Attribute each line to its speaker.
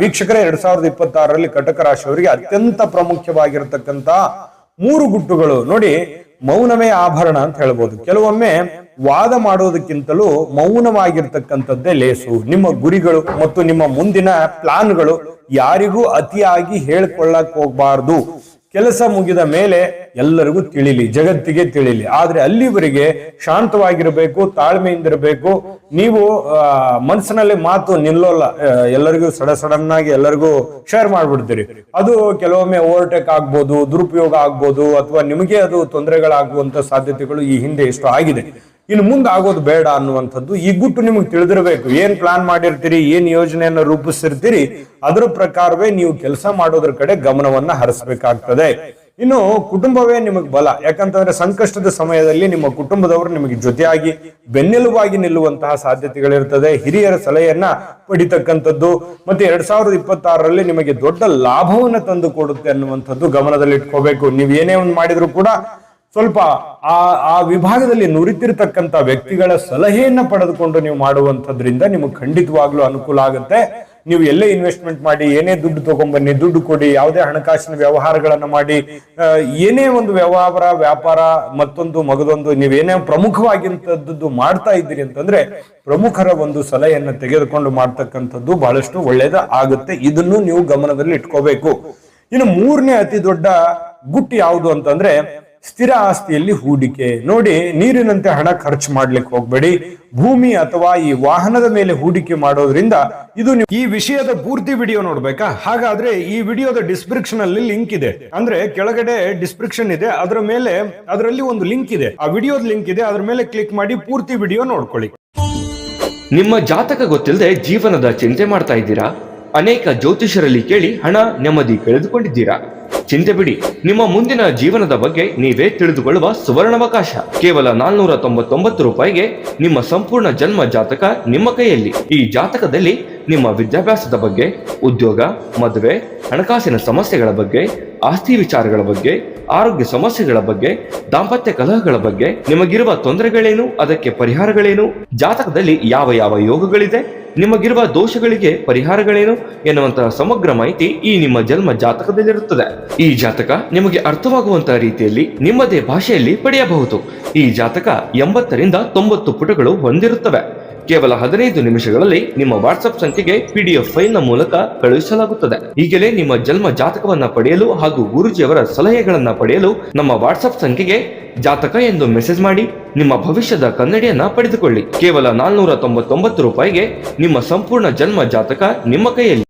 Speaker 1: ವೀಕ್ಷಕರೇ 2026ರಲ್ಲಿ ಕಟಕ ರಾಶಿಯವರಿಗೆ ಅತ್ಯಂತ ಪ್ರಾಮುಖ್ಯವಾಗಿರತಕ್ಕಂತ 3 ಗುಟ್ಟುಗಳು ನೋಡಿ. ಮೌನವೇ ಆಭರಣ ಅಂತ ಹೇಳ್ಬೋದು. ಕೆಲವೊಮ್ಮೆ ವಾದ ಮಾಡೋದಕ್ಕಿಂತಲೂ ಮೌನವಾಗಿರ್ತಕ್ಕಂಥದ್ದೇ ಲೇಸು. ನಿಮ್ಮ ಗುರಿಗಳು ಮತ್ತು ನಿಮ್ಮ ಮುಂದಿನ ಪ್ಲಾನ್ಗಳು ಯಾರಿಗೂ ಅತಿಯಾಗಿ ಹೇಳ್ಕೊಳ್ಳಕ್ ಹೋಗ್ಬಾರ್ದು. ಕೆಲಸ ಮುಗಿದ ಮೇಲೆ ಎಲ್ಲರಿಗೂ ತಿಳಿಲಿ, ಜಗತ್ತಿಗೆ ತಿಳಿಲಿ. ಆದ್ರೆ ಅಲ್ಲಿವರೆಗೆ ಶಾಂತವಾಗಿರ್ಬೇಕು, ತಾಳ್ಮೆಯಿಂದಿರಬೇಕು. ನೀವು ಮನಸ್ಸಿನಲ್ಲಿ ಮಾತು ನಿಲ್ಲೋಲ್ಲ, ಎಲ್ಲರಿಗೂ ಸಡನ್ ಆಗಿ ಎಲ್ಲರಿಗೂ ಶೇರ್ ಮಾಡ್ಬಿಡ್ತೀರಿ. ಅದು ಕೆಲವೊಮ್ಮೆ ಓವರ್ಟೇಕ್ ಆಗ್ಬೋದು, ದುರುಪಯೋಗ ಆಗ್ಬೋದು, ಅಥವಾ ನಿಮಗೆ ಅದು ತೊಂದರೆಗಳಾಗುವಂತ ಸಾಧ್ಯತೆಗಳು ಈ ಹಿಂದೆ ಎಷ್ಟು ಆಗಿದೆ. ಇನ್ನು ಮುಂದೆ ಆಗೋದು ಬೇಡ ಅನ್ನುವಂಥದ್ದು ಈ ಗುಟ್ಟು ನಿಮಗೆ ತಿಳಿದಿರಬೇಕು. ಏನ್ ಪ್ಲಾನ್ ಮಾಡಿರ್ತೀರಿ, ಏನ್ ಯೋಜನೆಯನ್ನ ರೂಪಿಸಿರ್ತೀರಿ, ಅದರ ಪ್ರಕಾರವೇ ನೀವು ಕೆಲಸ ಮಾಡೋದ್ರ ಕಡೆ ಗಮನವನ್ನ ಹರಿಸಬೇಕಾಗ್ತದೆ. ಇನ್ನು ಕುಟುಂಬವೇ ನಿಮಗೆ ಬಲ. ಯಾಕಂತಂದ್ರೆ ಸಂಕಷ್ಟದ ಸಮಯದಲ್ಲಿ ನಿಮ್ಮ ಕುಟುಂಬದವರು ನಿಮಗೆ ಜೊತೆಯಾಗಿ ಬೆನ್ನೆಲುಬಾಗಿ ನಿಲ್ಲುವಂತಹ ಸಾಧ್ಯತೆಗಳಿರ್ತದೆ. ಹಿರಿಯರ ಸಲಹೆಯನ್ನ ಪಡಿತಕ್ಕಂಥದ್ದು ಮತ್ತೆ 2026ರಲ್ಲಿ ನಿಮಗೆ ದೊಡ್ಡ ಲಾಭವನ್ನ ತಂದು ಕೊಡುತ್ತೆ ಅನ್ನುವಂಥದ್ದು ಗಮನದಲ್ಲಿ ಇಟ್ಕೋಬೇಕು. ನೀವು ಏನೇ ಒಂದು ಮಾಡಿದ್ರು ಕೂಡ ಸ್ವಲ್ಪ ಆ ವಿಭಾಗದಲ್ಲಿ ನುರಿತಿರ್ತಕ್ಕಂಥ ವ್ಯಕ್ತಿಗಳ ಸಲಹೆಯನ್ನ ಪಡೆದುಕೊಂಡು ನೀವು ಮಾಡುವಂಥದ್ರಿಂದ ನಿಮಗೆ ಖಂಡಿತವಾಗ್ಲೂ ಅನುಕೂಲ ಆಗುತ್ತೆ. ನೀವು ಎಲ್ಲೇ ಇನ್ವೆಸ್ಟ್ಮೆಂಟ್ ಮಾಡಿ, ಏನೇ ದುಡ್ಡು ತಗೊಂಡ್ಬನ್ನಿ, ದುಡ್ಡು ಕೊಡಿ, ಯಾವುದೇ ಹಣಕಾಸಿನ ವ್ಯವಹಾರಗಳನ್ನ ಮಾಡಿ, ಏನೇ ಒಂದು ವ್ಯಾಪಾರ ಮತ್ತೊಂದು ಮಗದೊಂದು ನೀವೇನೇ ಪ್ರಮುಖವಾಗಿಂತದ್ದು ಮಾಡ್ತಾ ಇದ್ದೀರಿ ಅಂತಂದ್ರೆ ಪ್ರಮುಖರ ಒಂದು ಸಲಹೆಯನ್ನ ತೆಗೆದುಕೊಂಡು ಮಾಡ್ತಕ್ಕಂಥದ್ದು ಬಹಳಷ್ಟು ಒಳ್ಳೇದ ಆಗುತ್ತೆ. ಇದನ್ನು ನೀವು ಗಮನದಲ್ಲಿ ಇಟ್ಕೋಬೇಕು. ಇನ್ನು 3ನೇ ಅತಿ ದೊಡ್ಡ ಗುಟ್ಟು ಯಾವುದು ಅಂತಂದ್ರೆ ಸ್ಥಿರ ಆಸ್ತಿಯಲ್ಲಿ ಹೂಡಿಕೆ. ನೋಡಿ, ನೀರಿನಂತೆ ಹಣ ಖರ್ಚು ಮಾಡ್ಲಿಕ್ಕೆ ಹೋಗ್ಬೇಡಿ. ಭೂಮಿ ಅಥವಾ ಈ ವಾಹನದ ಮೇಲೆ ಹೂಡಿಕೆ ಮಾಡೋದ್ರಿಂದ ಇದು ಈ ವಿಷಯದ ಪೂರ್ತಿ ವಿಡಿಯೋ ನೋಡ್ಬೇಕಾ? ಹಾಗಾದ್ರೆ ಈ ವಿಡಿಯೋದ ಡಿಸ್ಕ್ರಿಪ್ಷನ್ ಅಲ್ಲಿ ಲಿಂಕ್ ಇದೆ. ಅಂದ್ರೆ ಕೆಳಗಡೆ ಡಿಸ್ಕ್ರಿಪ್ಷನ್ ಇದೆ, ಅದರಲ್ಲಿ ಒಂದು ಲಿಂಕ್ ಇದೆ. ಆ ವಿಡಿಯೋದ ಲಿಂಕ್ ಇದೆ, ಅದ್ರ ಮೇಲೆ ಕ್ಲಿಕ್ ಮಾಡಿ ಪೂರ್ತಿ ವಿಡಿಯೋ ನೋಡ್ಕೊಳ್ಳಿ.
Speaker 2: ನಿಮ್ಮ ಜಾತಕ ಗೊತ್ತಿಲ್ಲದೆ ಜೀವನದ ಚಿಂತೆ ಮಾಡ್ತಾ ಇದ್ದೀರಾ? ಅನೇಕ ಜ್ಯೋತಿಷರಲ್ಲಿ ಕೇಳಿ ಹಣ ನೆಮ್ಮದಿ ಕಳೆದುಕೊಂಡಿದ್ದೀರಾ? ಚಿಂತೆ ಬಿಡಿ, ನಿಮ್ಮ ಮುಂದಿನ ಜೀವನದ ಬಗ್ಗೆ ನೀವೇ ತಿಳಿದುಕೊಳ್ಳುವ ಸುವರ್ಣಾವಕಾಶ. ಕೇವಲ 499 ರೂಪಾಯಿಗೆ ನಿಮ್ಮ ಸಂಪೂರ್ಣ ಜನ್ಮ ಜಾತಕ ನಿಮ್ಮ ಕೈಯಲ್ಲಿ. ಈ ಜಾತಕದಲ್ಲಿ ನಿಮ್ಮ ವಿದ್ಯಾಭ್ಯಾಸದ ಬಗ್ಗೆ, ಉದ್ಯೋಗ, ಮದುವೆ, ಹಣಕಾಸಿನ ಸಮಸ್ಯೆಗಳ ಬಗ್ಗೆ, ಆಸ್ತಿ ವಿಚಾರಗಳ ಬಗ್ಗೆ, ಆರೋಗ್ಯ ಸಮಸ್ಯೆಗಳ ಬಗ್ಗೆ, ದಾಂಪತ್ಯ ಕಲಹಗಳ ಬಗ್ಗೆ, ನಿಮಗಿರುವ ತೊಂದರೆಗಳೇನು, ಅದಕ್ಕೆ ಪರಿಹಾರಗಳೇನು, ಜಾತಕದಲ್ಲಿ ಯಾವ ಯಾವ ಯೋಗಗಳಿದೆ, ನಿಮಗಿರುವ ದೋಷಗಳಿಗೆ ಪರಿಹಾರಗಳೇನು ಎನ್ನುವಂತಹ ಸಮಗ್ರ ಮಾಹಿತಿ ಈ ನಿಮ್ಮ ಜನ್ಮ ಜಾತಕದಲ್ಲಿರುತ್ತದೆ. ಈ ಜಾತಕ ನಿಮಗೆ ಅರ್ಥವಾಗುವಂತಹ ರೀತಿಯಲ್ಲಿ ನಿಮ್ಮದೇ ಭಾಷೆಯಲ್ಲಿ ಪಡೆಯಬಹುದು. ಈ ಜಾತಕ 80ರಿಂದ 90 ಪುಟಗಳು ಹೊಂದಿರುತ್ತವೆ. ಕೇವಲ 15 ನಿಮಿಷಗಳಲ್ಲಿ ನಿಮ್ಮ ವಾಟ್ಸ್ಆಪ್ ಸಂಖ್ಯೆಗೆ PDF ಫೈಲ್ ನ ಮೂಲಕ ಕಳುಹಿಸಲಾಗುತ್ತದೆ. ಈಗಲೇ ನಿಮ್ಮ ಜನ್ಮ ಜಾತಕವನ್ನ ಪಡೆಯಲು ಹಾಗೂ ಗುರುಜಿಯವರ ಸಲಹೆಗಳನ್ನ ಪಡೆಯಲು ನಮ್ಮ ವಾಟ್ಸ್ಆಪ್ ಸಂಖ್ಯೆಗೆ ಜಾತಕ ಎಂದು ಮೆಸೇಜ್ ಮಾಡಿ ನಿಮ್ಮ ಭವಿಷ್ಯದ ಕನ್ನಡಿಯನ್ನ ಪಡೆದುಕೊಳ್ಳಿ. ಕೇವಲ 499 ರೂಪಾಯಿಗೆ ನಿಮ್ಮ ಸಂಪೂರ್ಣ ಜನ್ಮ ಜಾತಕ ನಿಮ್ಮ ಕೈಯಲ್ಲಿ.